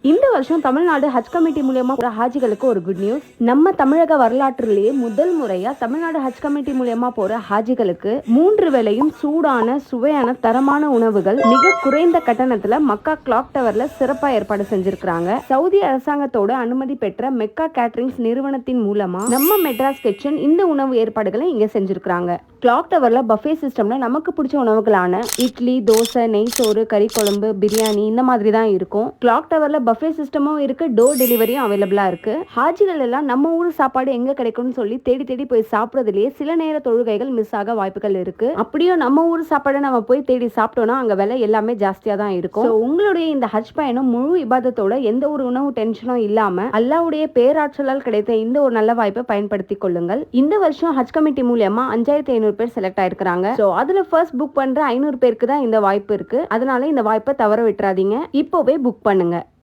இந்த வருஷம் தமிழ்நாடு ஹஜ் கமிட்டி மூலியமா போற ஹாஜிகளுக்கு ஒரு குட் நியூஸ். நம்ம தமிழக வரலாற்றிலேயே முதல் முறையா தமிழ்நாடு ஹஜ் கமிட்டி மூலியமா போற ஹாஜிகளுக்கு 3 வேளையும் சூடான சுவையான தரமான உணவுகள் மிக குறைந்த கட்டணத்துல மக்கா கிளாக் டவர்ல சிறப்பா ஏற்பாடு செஞ்சிருக்காங்க. சவுதி அரசாங்கத்தோட அனுமதி பெற்ற மெக்கா கேட்டரிங்ஸ் நிறுவனத்தின் மூலமா நம்ம மெட்ராஸ் கிச்சன் இந்த உணவு ஏற்பாடுகளை இங்க செஞ்சிருக்காங்க. கிளாக் டவர்ல பஃபே சிஸ்டம்ல நமக்கு பிடிச்ச உணவுகளான இட்லி, தோசை, நெய் சோறு, கறி குழம்பு, பிரியாணி இந்த மாதிரி தான் இருக்கும். கிளாக் டவர்ல பஃபே சிஸ்டமும் இருக்கு, டோர் டெலிவரியும் அவைலபிளா இருக்கு. ஹாஜிகள் எல்லாம் நம்ம ஊர் சாப்பாடு எங்க கிடைக்கும்னு சொல்லி தேடி தேடி போய் சாப்பிடுறதுலயே சில நேர தொழுகைகள் மிஸ் ஆக வாய்ப்புகள் இருக்கு. அப்படியும் நம்ம ஊர் சாப்பாடு நம்ம போய் தேடி சாப்பிட்டோம்னா அங்க விலை எல்லாமே ஜாஸ்தியா தான் இருக்கும். உங்களுடைய இந்த ஹஜ் பயணம் முழு இபாதத்தோட எந்த ஒரு உணவு டென்ஷனும் இல்லாம அல்லாஹ்வுடைய பேராற்றலால் கிடைத்த இந்த ஒரு நல்ல வாய்ப்பை பயன்படுத்தி கொள்ளுங்கள். இந்த வருஷம் ஹஜ் கமிட்டி மூலமா 5500 பேர் செலக்ட் ஆயிருக்காங்க. அதுல ஃபர்ஸ்ட் புக் பண்ற 500 பேருக்கு தான் இந்த வாய்ப்பு இருக்கு. அதனால இந்த வாய்ப்பை தவற விட்டுறாதீங்க. இப்போவே புக் பண்ணுங்க.